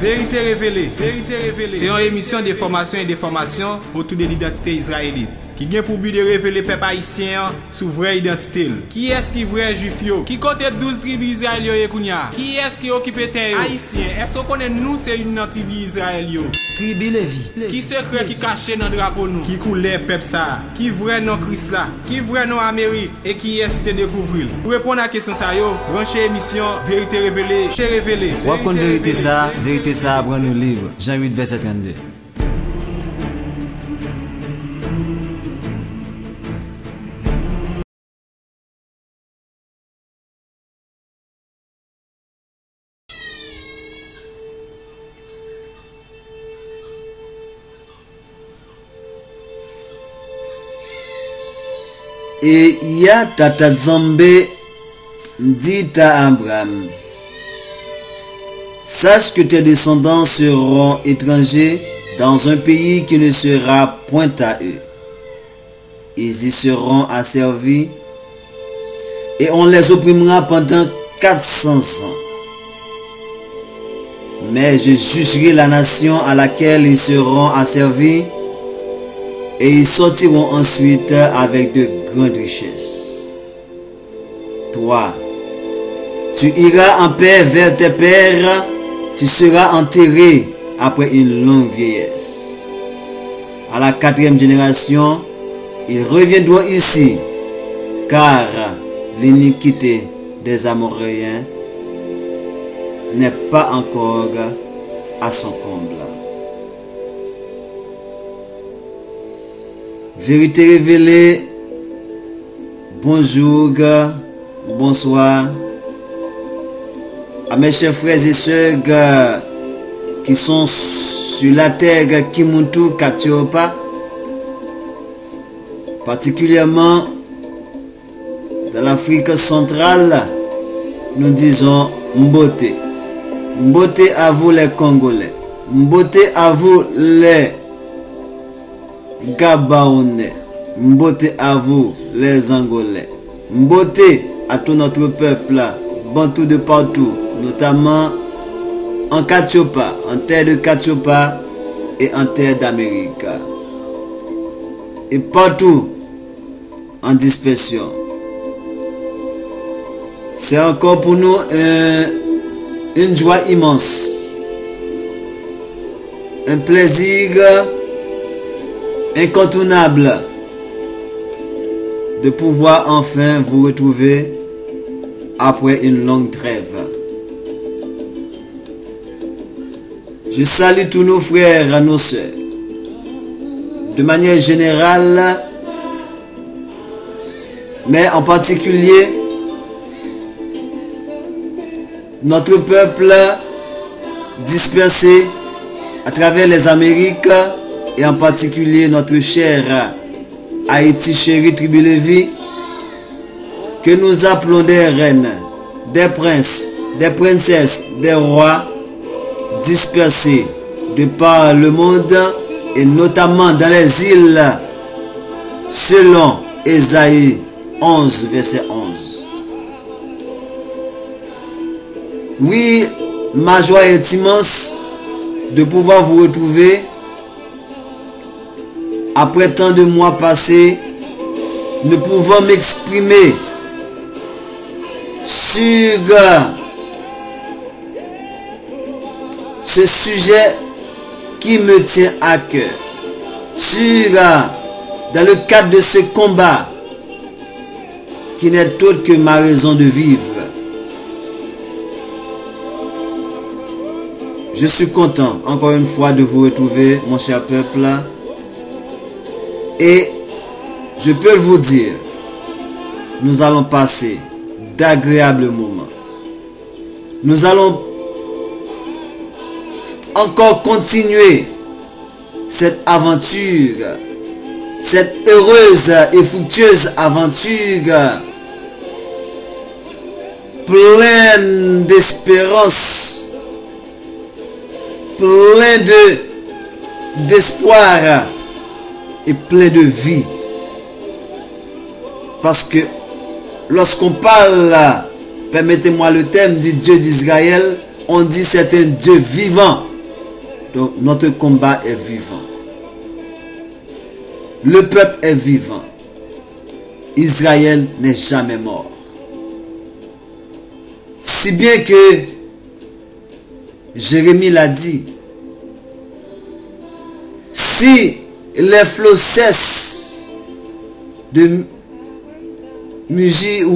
Vérité révélée. C'est une émission de formation et de formation autour de l'identité israélite. Qui a pour but de révéler peuple haïtien sur vraie identité. Qui est-ce qui vrai juif yo? Qui compte 12 tribus israéliennes kounya? Qui est-ce qui occupe terre? Haïtien, est-ce qu'on connaît nous c'est une tribu Israël yo? Tribu Lévi. Qui secret qui caché dans drapeau nous? Qui coulait peuple ça? Qui vrai non Christ là? Qui vrai non Amérique? Et qui est-ce qui te découvrir? Pour répondre à la question ça yo, branchez émission Vérité révélée. Pour vérité ça prend nous libre. Jean 8 verset 32. Et ya Tata Zambé dit à Abraham, sache que tes descendants seront étrangers dans un pays qui ne sera point à eux. Ils y seront asservis et on les opprimera pendant 400 ans. Mais je jugerai la nation à laquelle ils seront asservis et ils sortiront ensuite avec de grandes richesses. Toi, tu iras en paix vers tes pères, tu seras enterré après une longue vieillesse. À la 4e génération, ils reviendront ici, car l'iniquité des Amoréens n'est pas encore à son comble. Vérité révélée, bonjour, bonsoir à mes chers frères et sœurs qui sont sur la terre Kimuntu Katiopa, particulièrement dans l'Afrique centrale. Nous disons Mbote. Mbote à vous les Congolais, Mbote à vous les Gabaonais, Mbote à vous les Angolais, Mbote à tout notre peuple bantou de partout, notamment en Katiopa, en terre de Katiopa et en terre d'Amérique, et partout en dispersion. C'est encore pour nous une joie immense, un plaisir incontournable de pouvoir enfin vous retrouver après une longue trêve. Je salue tous nos frères et nos sœurs. De manière générale, mais en particulier notre peuple dispersé à travers les Amériques et en particulier notre chère Haïti chérie tribu Lévi, que nous appelons des reines, des princes, des princesses, des rois dispersés de par le monde et notamment dans les îles selon Ésaïe 11 verset 11. Oui, ma joie est immense de pouvoir vous retrouver après tant de mois passés, ne pouvant m'exprimer sur ce sujet qui me tient à cœur, dans le cadre de ce combat qui n'est autre que ma raison de vivre. Je suis content encore une fois de vous retrouver, mon cher peuple, et je peux vous dire, nous allons passer d'agréables moments. Nous allons encore continuer cette aventure, cette heureuse et fructueuse aventure, pleine d'espérance, plein d'espoir et plein de vie. Parce que lorsqu'on parle, permettez-moi le terme du Dieu d'Israël, on dit c'est un Dieu vivant. Donc notre combat est vivant. Le peuple est vivant. Israël n'est jamais mort. Si bien que Jérémie l'a dit, si les flots cessent de mugir,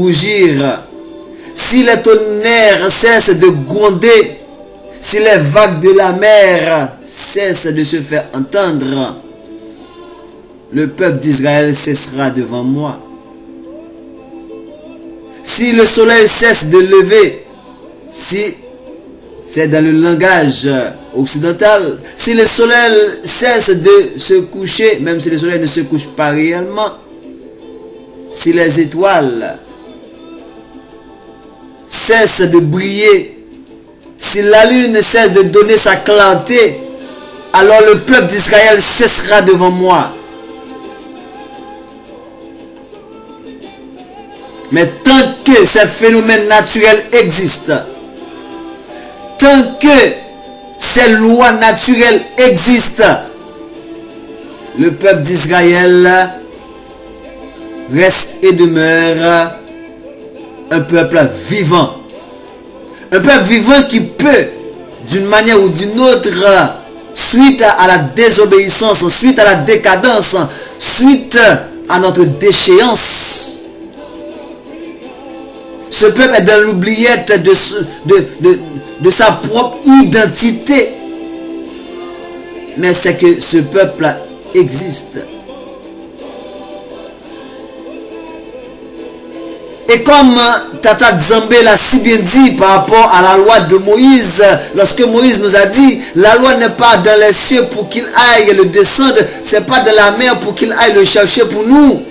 si les tonnerres cessent de gronder, si les vagues de la mer cessent de se faire entendre, le peuple d'Israël cessera devant moi. Si le soleil cesse de lever, si c'est dans le langage occidental, si le soleil cesse de se coucher, même si le soleil ne se couche pas réellement, si les étoiles cessent de briller, si la lune cesse de donner sa clarté, alors le peuple d'Israël cessera devant moi. Mais tant que ces phénomènes naturels existent, tant que ces lois naturelles existent, le peuple d'Israël reste et demeure un peuple vivant. Un peuple vivant qui peut, d'une manière ou d'une autre, suite à la désobéissance, suite à la décadence, suite à notre déchéance, ce peuple est dans l'oubliette de sa propre identité. Mais c'est que ce peuple existe. Et comme Tata Nzambe l'a si bien dit par rapport à la loi de Moïse, lorsque Moïse nous a dit, la loi n'est pas dans les cieux pour qu'il aille le descendre, c'est pas dans la mer pour qu'il aille le chercher pour nous.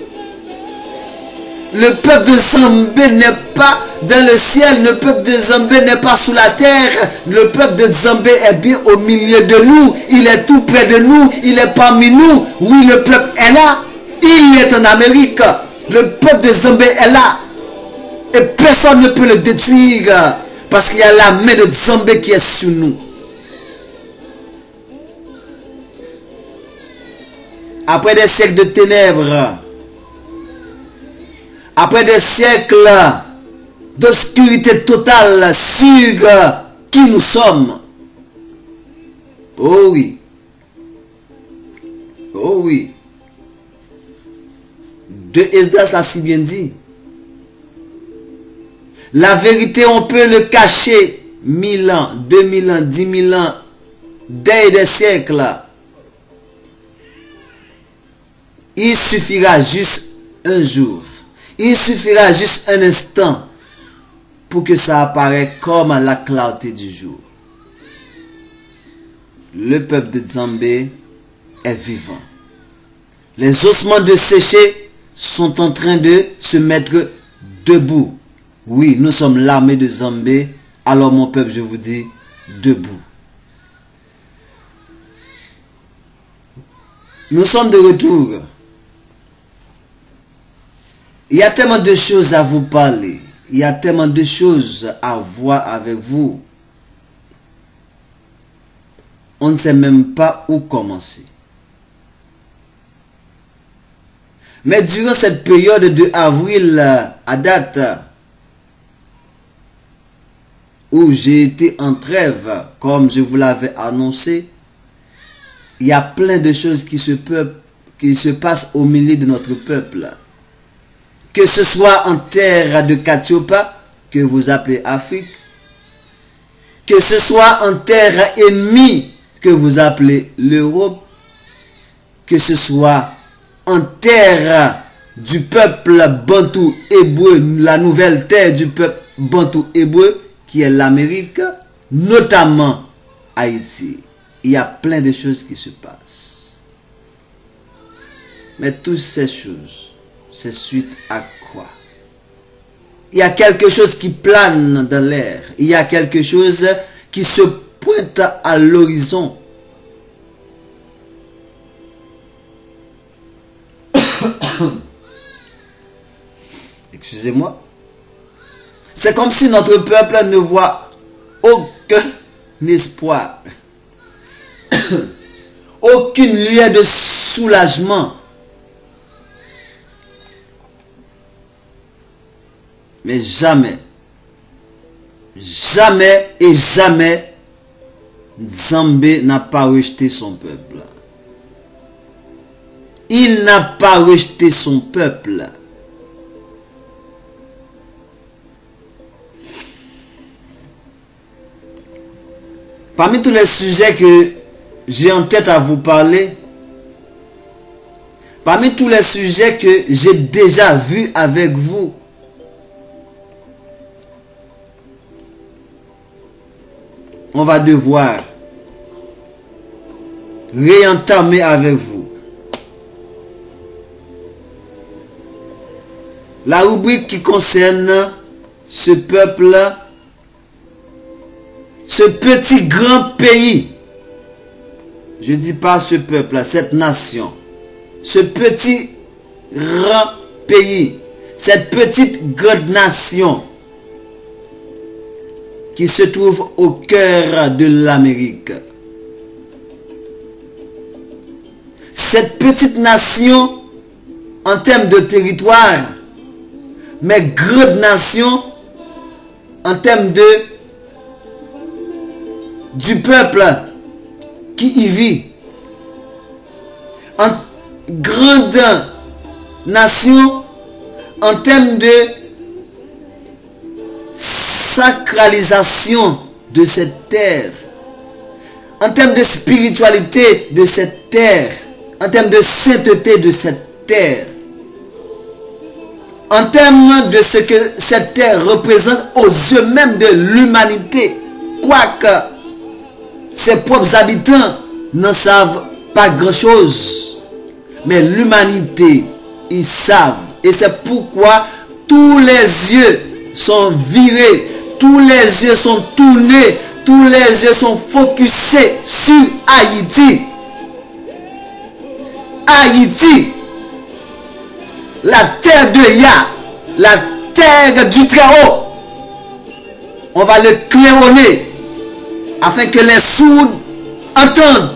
Le peuple de Nzambe n'est pas dans le ciel, le peuple de Nzambe n'est pas sous la terre, le peuple de Nzambe est bien au milieu de nous, il est tout près de nous, il est parmi nous. Oui, le peuple est là, il est en Amérique, le peuple de Nzambe est là. Et personne ne peut le détruire parce qu'il y a la main de Nzambe qui est sur nous. Après des siècles de ténèbres, après des siècles d'obscurité totale sur qui nous sommes. Oh oui. Oh oui. De Esdras l'a si bien dit. La vérité, on peut le cacher 1000 ans, 2000 ans, 10 000 ans, des siècles. Il suffira juste un jour. Il suffira juste un instant pour que ça apparaisse comme la clarté du jour. Le peuple de Nzambe est vivant. Les ossements de sécher sont en train de se mettre debout. Oui, nous sommes l'armée de Nzambe. Alors mon peuple, je vous dis, debout. Nous sommes de retour. Il y a tellement de choses à vous parler. Il y a tellement de choses à voir avec vous. On ne sait même pas où commencer. Mais durant cette période de avril à date, où j'ai été en trêve, comme je vous l'avais annoncé, il y a plein de choses qui se passent au milieu de notre peuple. Que ce soit en terre de Katiopa, que vous appelez Afrique, que ce soit en terre ennemie, que vous appelez l'Europe, que ce soit en terre du peuple bantou hébreu, la nouvelle terre du peuple bantou hébreu, qui est l'Amérique, notamment Haïti. Il y a plein de choses qui se passent. Mais toutes ces choses, c'est suite à quoi? Il y a quelque chose qui plane dans l'air. Il y a quelque chose qui se pointe à l'horizon. Excusez-moi. C'est comme si notre peuple ne voit aucun espoir. aucune lueur de soulagement. Mais jamais, jamais et jamais, Nzambe n'a pas rejeté son peuple. Il n'a pas rejeté son peuple. Parmi tous les sujets que j'ai en tête à vous parler, parmi tous les sujets que j'ai déjà vus avec vous, on va devoir réentamer avec vous la rubrique qui concerne ce peuple, ce petit grand pays. Je ne dis pas ce peuple, cette nation, ce petit grand pays, cette petite grande nation qui se trouve au cœur de l'Amérique. Cette petite nation, en termes de territoire, mais grande nation, en termes du peuple qui y vit. En grande nation, en termes de sacralisation de cette terre, en termes de spiritualité de cette terre, en termes de sainteté de cette terre, en termes de ce que cette terre représente aux yeux même de l'humanité, quoique ses propres habitants n'en savent pas grand-chose, mais l'humanité, ils savent, et c'est pourquoi tous les yeux sont virés, tous les yeux sont tournés, tous les yeux sont focusés sur Haïti. Haïti, la terre de Yah, la terre du Très-Haut. On va le claironner afin que les sourds entendent.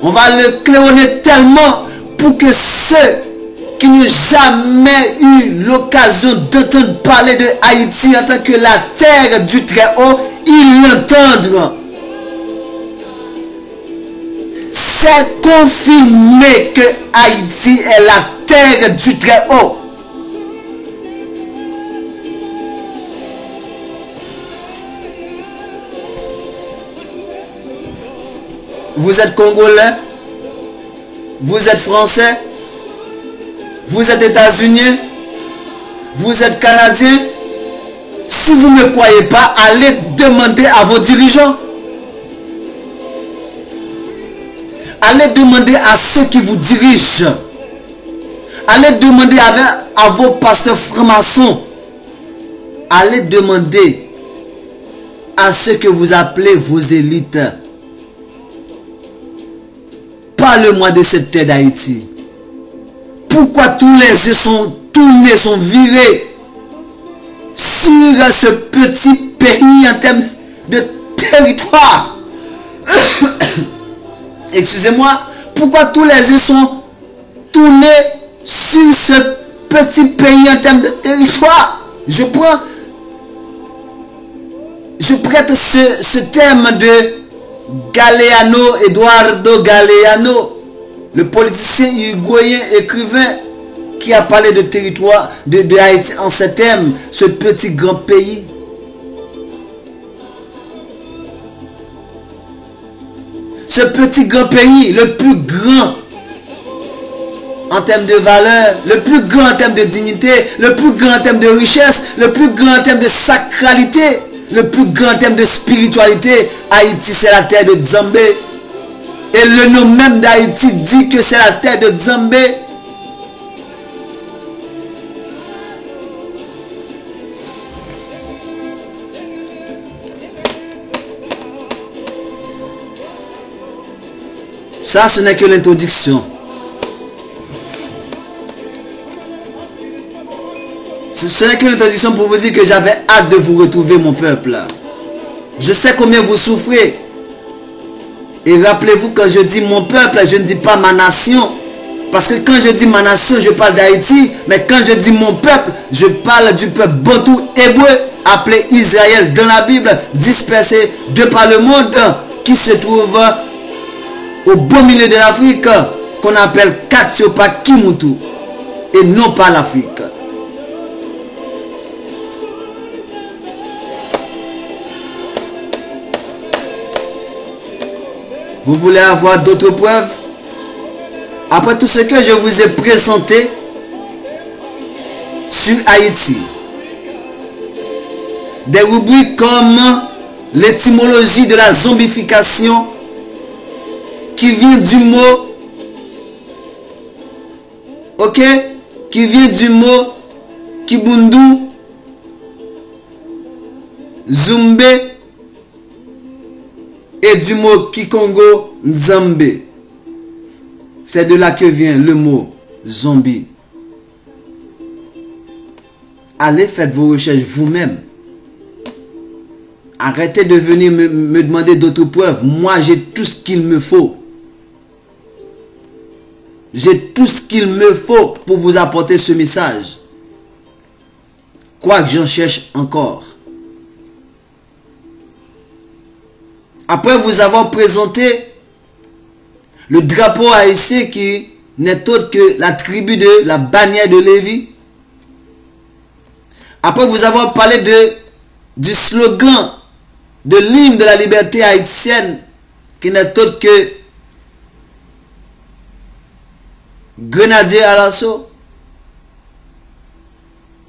On va le claironner tellement pour que ceux qui n'ont jamais eu l'occasion d'entendre parler de Haïti en tant que la terre du Très-Haut, ils l'entendent. C'est confirmé que Haïti est la terre du Très-Haut. Vous êtes Congolais, vous êtes Français, vous êtes États-Unis, vous êtes Canadiens. Si vous ne croyez pas, allez demander à vos dirigeants. Allez demander à ceux qui vous dirigent. Allez demander à vos pasteurs francs-maçons. Allez demander à ceux que vous appelez vos élites. Parle-moi de cette terre d'Haïti. Pourquoi tous les yeux sont tournés, sont virés sur ce petit pays en termes de territoire? Excusez-moi. Pourquoi tous les yeux sont tournés sur ce petit pays en termes de territoire? Je prête ce terme de Galeano, Eduardo Galeano, le politicien uruguayen écrivain qui a parlé de territoire de Haïti en ces termes, ce petit grand pays. Ce petit grand pays, le plus grand en termes de valeur, le plus grand en termes de dignité, le plus grand en termes de richesse, le plus grand en termes de sacralité, le plus grand en termes de spiritualité. Haïti, c'est la terre de Nzambe. Et le nom même d'Haïti dit que c'est la terre de Nzambe. Ça, ce n'est que l'introduction. Ce n'est que l'introduction pour vous dire que j'avais hâte de vous retrouver, mon peuple. Je sais combien vous souffrez. Et rappelez-vous, quand je dis mon peuple, je ne dis pas ma nation. Parce que quand je dis ma nation, je parle d'Haïti. Mais quand je dis mon peuple, je parle du peuple bantou hébreu, appelé Israël dans la Bible, dispersé de par le monde, qui se trouve au beau milieu de l'Afrique, qu'on appelle Katiopa Kimutu, et non pas l'Afrique. Vous voulez avoir d'autres preuves? Après tout ce que je vous ai présenté sur Haïti, des rubriques comme l'étymologie de la zombification qui vient du mot, ok, qui vient du mot Kibundu, Zumbe et du mot Kikongo Nzambe. C'est de là que vient le mot zombie. Allez, faites vos recherches vous-même. Arrêtez de venir me demander d'autres preuves. Moi, j'ai tout ce qu'il me faut. J'ai tout ce qu'il me faut pour vous apporter ce message. Quoique j'en cherche encore. Après vous avoir présenté le drapeau haïtien qui n'est autre que la tribu de la bannière de Lévi. Après vous avoir parlé du slogan de l'hymne de la liberté haïtienne qui n'est autre que Grenadier à l'assaut.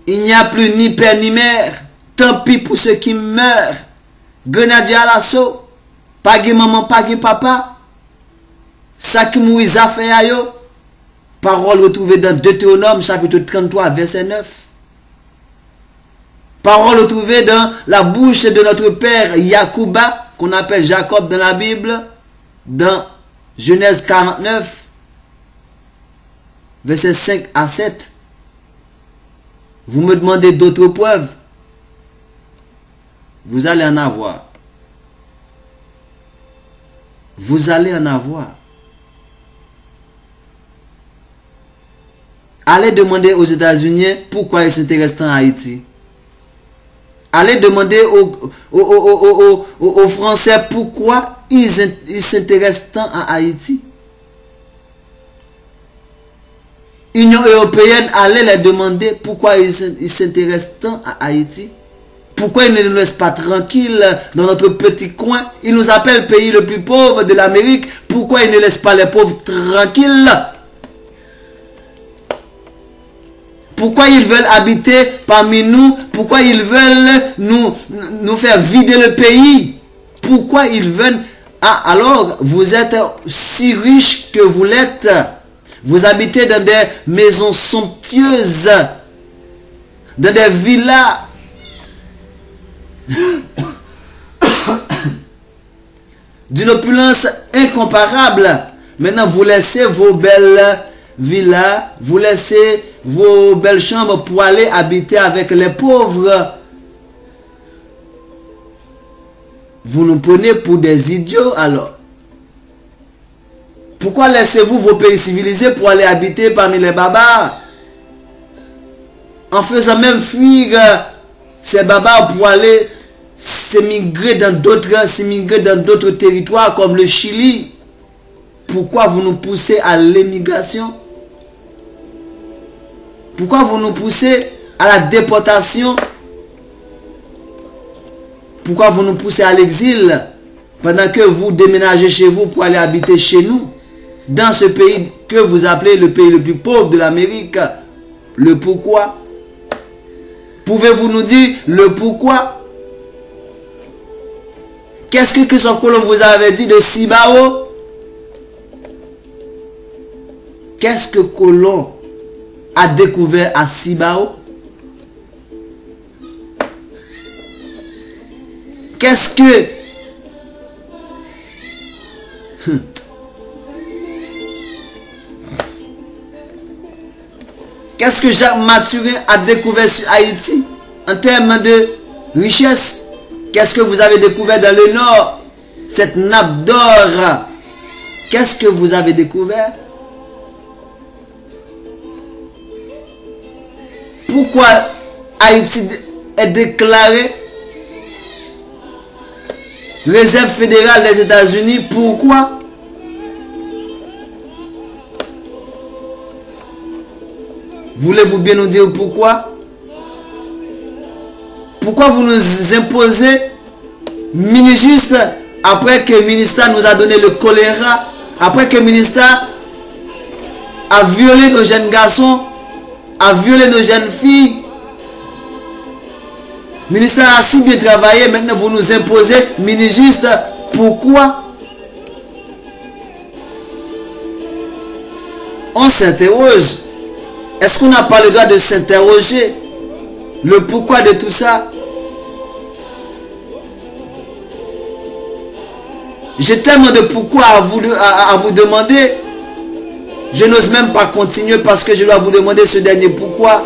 Il n'y a plus ni père ni mère. Tant pis pour ceux qui meurent. Grenadier à l'assaut. Pas de maman, pas de papa. Ça qui Moïse a fait à yo. Parole retrouvée dans Deutéronome chapitre 33 verset 9. Parole retrouvée dans la bouche de notre père Yacouba, qu'on appelle Jacob dans la Bible, dans Genèse 49 verset 5 à 7. Vous me demandez d'autres preuves. Vous allez en avoir. Vous allez en avoir. Allez demander aux États-Unis pourquoi ils s'intéressent en Haïti. Allez demander aux Français pourquoi ils s'intéressent tant à Haïti. Union européenne, allez les demander pourquoi ils s'intéressent tant à Haïti. Pourquoi ils ne nous laissent pas tranquilles dans notre petit coin? Ils nous appellent pays le plus pauvre de l'Amérique. Pourquoi ils ne laissent pas les pauvres tranquilles? Pourquoi ils veulent habiter parmi nous? Pourquoi ils veulent nous faire vider le pays? Pourquoi ils veulent... Ah, alors, vous êtes si riches que vous l'êtes. Vous habitez dans des maisons somptueuses, dans des villas, d'une opulence incomparable. Maintenant, vous laissez vos belles villas, vous laissez vos belles chambres pour aller habiter avec les pauvres. Vous nous prenez pour des idiots alors. Pourquoi laissez-vous vos pays civilisés pour aller habiter parmi les barbares? En faisant même fuir ces barbares pour aller s'émigrer dans d'autres territoires comme le Chili. Pourquoi vous nous poussez à l'émigration? Pourquoi vous nous poussez à la déportation? Pourquoi vous nous poussez à l'exil pendant que vous déménagez chez vous pour aller habiter chez nous? Dans ce pays que vous appelez le pays le plus pauvre de l'Amérique. Le pourquoi? Pouvez-vous nous dire le pourquoi? Qu'est-ce que Christophe Colomb vous avait dit de Cibao? Qu'est-ce que Colomb a découvert à Cibao? Qu'est-ce que... Qu'est-ce que Jacques Mathurin a découvert sur Haïti en termes de richesse? Qu'est-ce que vous avez découvert dans le nord? cette nappe d'or, qu'est-ce que vous avez découvert? Pourquoi Haïti est déclaré réserve fédérale des États-Unis? Pourquoi? Voulez-vous bien nous dire pourquoi? Pourquoi vous nous imposez mini-juste après que le ministère nous a donné le choléra, après que le ministère a violé nos jeunes garçons, a violé nos jeunes filles? Le ministère a si bien travaillé, maintenant vous nous imposez mini-juste. Pourquoi? On s'interroge. Est-ce qu'on n'a pas le droit de s'interroger? Le pourquoi de tout ça? J'ai tellement de pourquoi à vous demander. Je n'ose même pas continuer parce que je dois vous demander ce dernier pourquoi.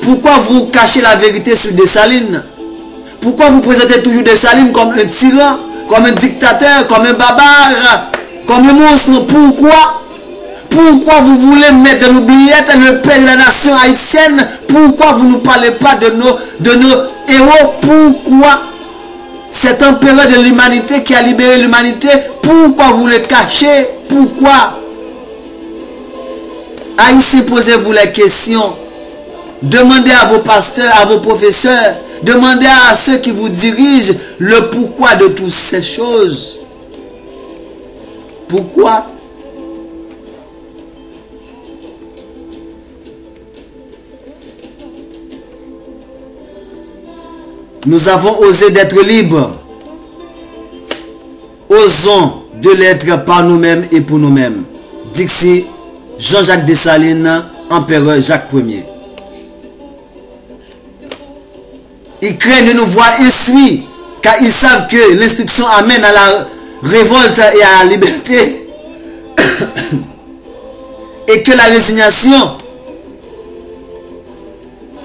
Pourquoi vous cachez la vérité sur Dessalines? Pourquoi vous présentez toujours Dessalines comme un tyran, comme un dictateur, comme un barbare, comme un monstre? Pourquoi? Pourquoi vous voulez mettre de l'oubliette le père de la nation haïtienne? Pourquoi vous ne parlez pas de nos héros? Pourquoi? Cet empereur de l'humanité qui a libéré l'humanité, pourquoi vous le cachez? Pourquoi? Haïti, posez-vous les questions. Demandez à vos pasteurs, à vos professeurs, demandez à ceux qui vous dirigent le pourquoi de toutes ces choses. Pourquoi? Nous avons osé d'être libres. Osons de l'être par nous-mêmes et pour nous-mêmes. Dixi, Jean-Jacques Dessalines, empereur Jacques Ier. Ils craignent de nous voir essuie, car ils savent que l'instruction amène à la révolte et à la liberté. Et que la résignation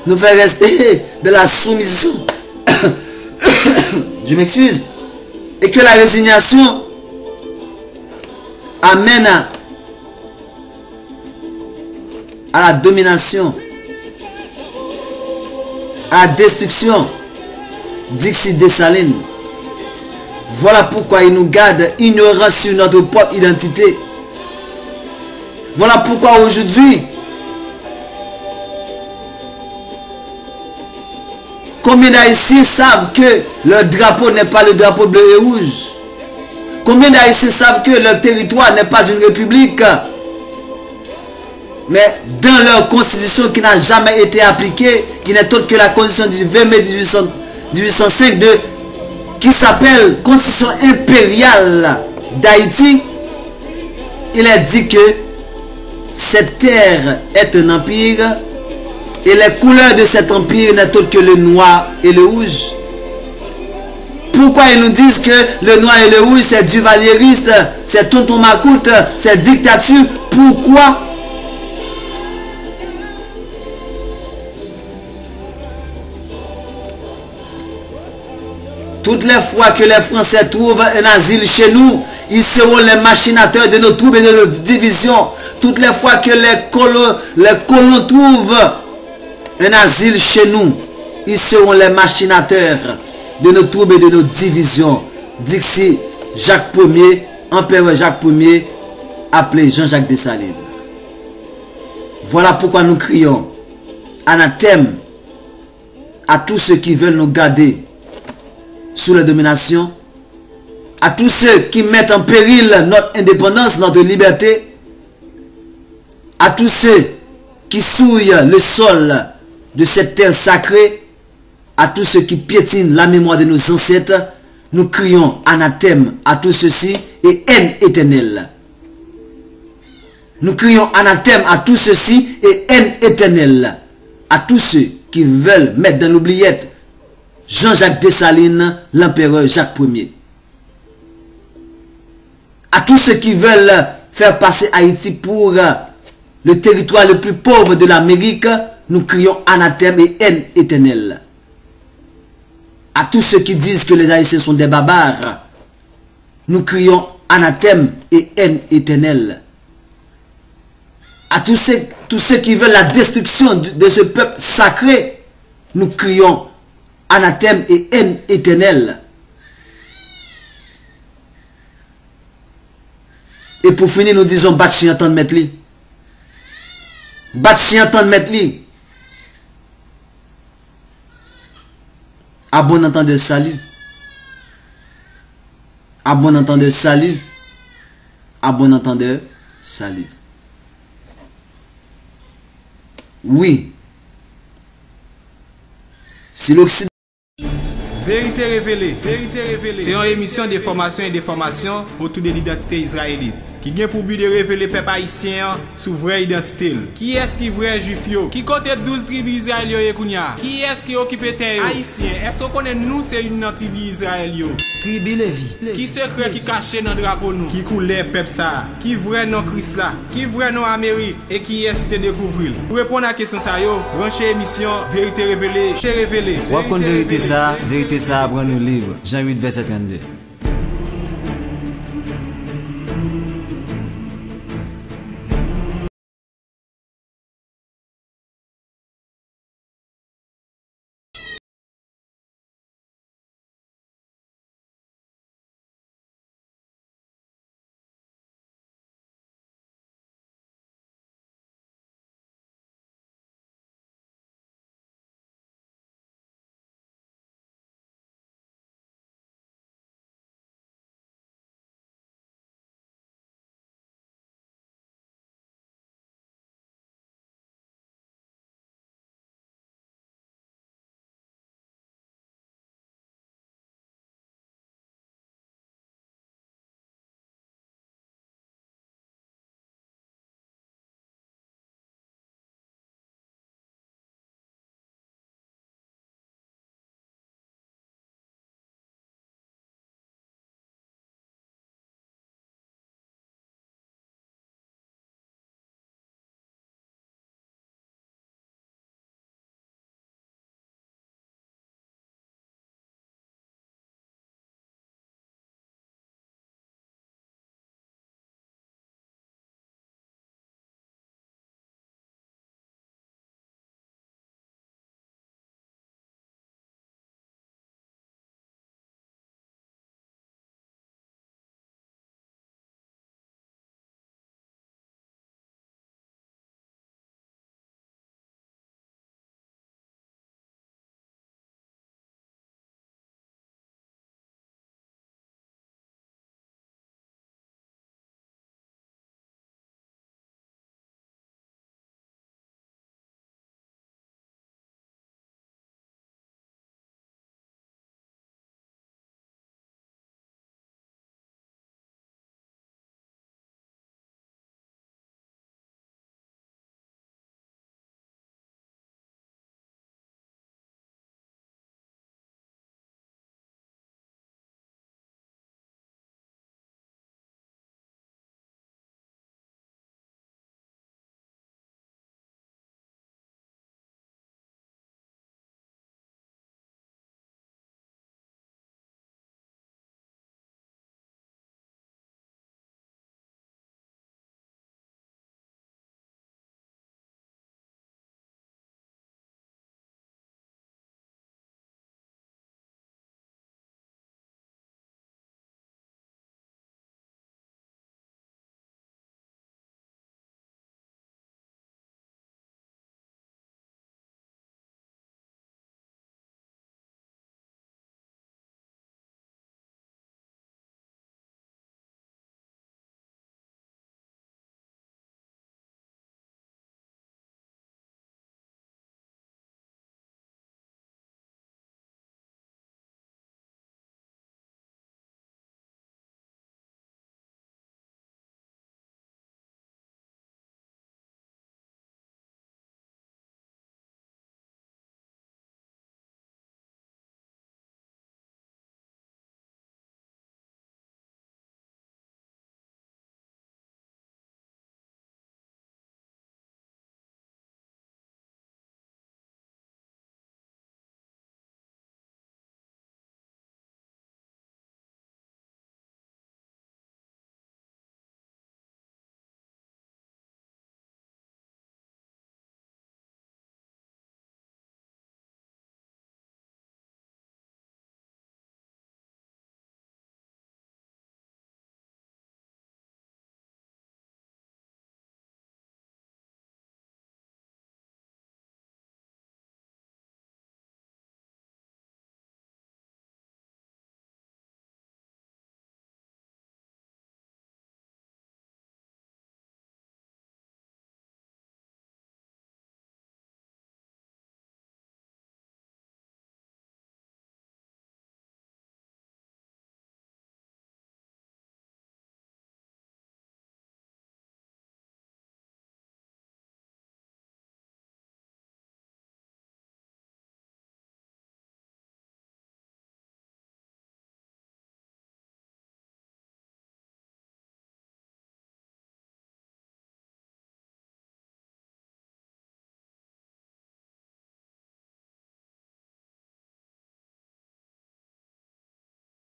nous fait rester de la soumission. Je m'excuse. Et que la résignation amène à la domination, à la destruction. Dixi Dessalines. Voilà pourquoi il nous garde ignorants sur notre propre identité. Voilà pourquoi aujourd'hui, combien d'Haïtiens savent que leur drapeau n'est pas le drapeau bleu et rouge? Combien d'Haïtiens savent que leur territoire n'est pas une république? Mais dans leur constitution qui n'a jamais été appliquée, qui n'est autre que la constitution du 20 mai 1805 qui s'appelle Constitution impériale d'Haïti, il est dit que cette terre est un empire et les couleurs de cet empire n'est autre que le noir et le rouge. Pourquoi ils nous disent que le noir et le rouge c'est duvalieriste, c'est tonton macoute, c'est dictature? Pourquoi? Toutes les fois que les Français trouvent un asile chez nous, ils seront les machinateurs de nos troubles et de nos divisions. Toutes les fois que les colons trouvent un asile chez nous, ils seront les machinateurs de nos troubles et de nos divisions. Dixi Jacques Ier, empereur Jacques Ier, appelé Jean-Jacques Dessalines. Voilà pourquoi nous crions anathème à tous ceux qui veulent nous garder sous la domination, à tous ceux qui mettent en péril notre indépendance, notre liberté, à tous ceux qui souillent le sol de cette terre sacrée, à tous ceux qui piétinent la mémoire de nos ancêtres, nous crions anathème à tous ceux-ci et haine éternelle. Nous crions anathème à tous ceux-ci et haine éternelle. À tous ceux qui veulent mettre dans l'oubliette Jean-Jacques Dessalines, l'empereur Jacques Ier. À tous ceux qui veulent faire passer Haïti pour le territoire le plus pauvre de l'Amérique, nous crions anathème et haine éternelle. À tous ceux qui disent que les Haïtiens sont des barbares, nous crions anathème et haine éternelle. À tous ceux qui veulent la destruction de ce peuple sacré, nous crions anathème et haine éternelle. Et pour finir, nous disons bat chien entendre mettre li. Bat chien entendre mettre li. À bon entendeur salut. À bon entendeur salut. À bon entendeur salut. Oui. Si l'Occident. Vérité révélée, c'est une émission d'information et d'information autour de l'identité israélite qui vient pour but de révéler le peuple haïtien sous vraie identité. Qui est-ce qui est vrai juif yo? Qui compte 12 tribus israéliennes kounya? Qui est-ce qui occupe terre? Haïtien, est-ce qu'on connaît nous c'est une tribu Israël yo? Tribu Lévi. Qui secret qui caché dans le drapeau nous? Qui coulait peuple ça? Qui vrai non Christ là? Qui vrai non Amérique? Et qui est-ce qui te découvre? Pour répondre à la question ça yo, branchez émission Vérité révélée, Wapon vérité ça, prend nous libre. Jean 8, verset 32.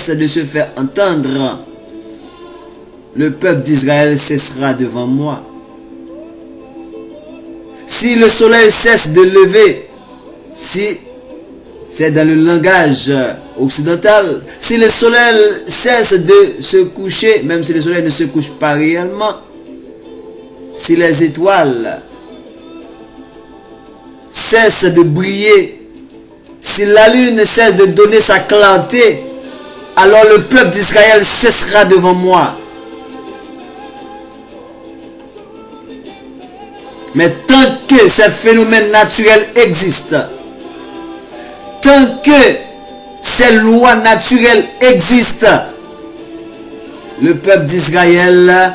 de se faire entendre, le peuple d'Israël cessera devant moi. Si le soleil cesse de lever, si c'est dans le langage occidental, si le soleil cesse de se coucher, même si le soleil ne se couche pas réellement, si les étoiles cessent de briller, si la lune cesse de donner sa clarté, alors le peuple d'Israël cessera devant moi. Mais tant que ces phénomènes naturels existent, tant que ces lois naturelles existent, le peuple d'Israël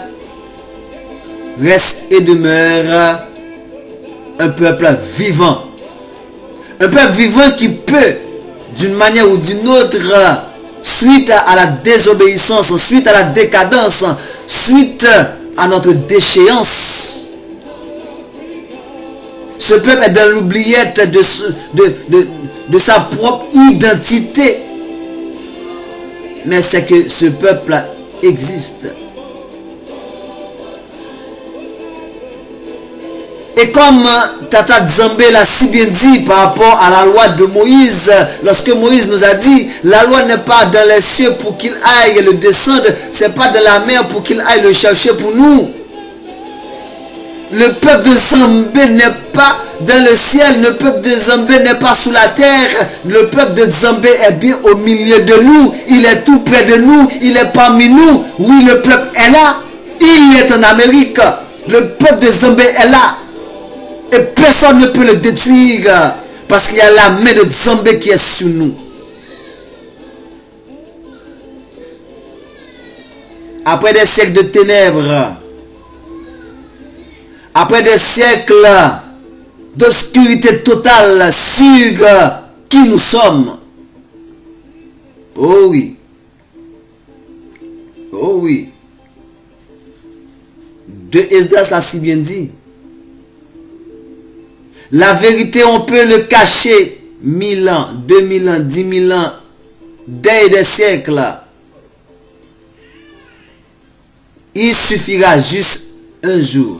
reste et demeure un peuple vivant. Un peuple vivant qui peut, d'une manière ou d'une autre, suite à la désobéissance, suite à la décadence, suite à notre déchéance, ce peuple est dans l'oubliette de sa propre identité. Mais c'est que ce peuple existe. Et comme Tata Nzambe l'a si bien dit par rapport à la loi de Moïse, lorsque Moïse nous a dit, la loi n'est pas dans les cieux pour qu'il aille le descendre, c'est pas dans la mer pour qu'il aille le chercher pour nous. Le peuple de Nzambe n'est pas dans le ciel, le peuple de Nzambe n'est pas sous la terre, le peuple de Nzambe est bien au milieu de nous, il est tout près de nous, il est parmi nous. Oui, le peuple est là, il est en Amérique, le peuple de Nzambe est là. Et personne ne peut le détruire parce qu'il y a la main de Nzambe qui est sur nous. Après des siècles de ténèbres, après des siècles d'obscurité totale sur qui nous sommes. Oh oui. Oh oui. De Esdras l'a si bien dit. La vérité, on peut le cacher 1000 ans, 2000 ans, 10 000 ans, des siècles. Il suffira juste un jour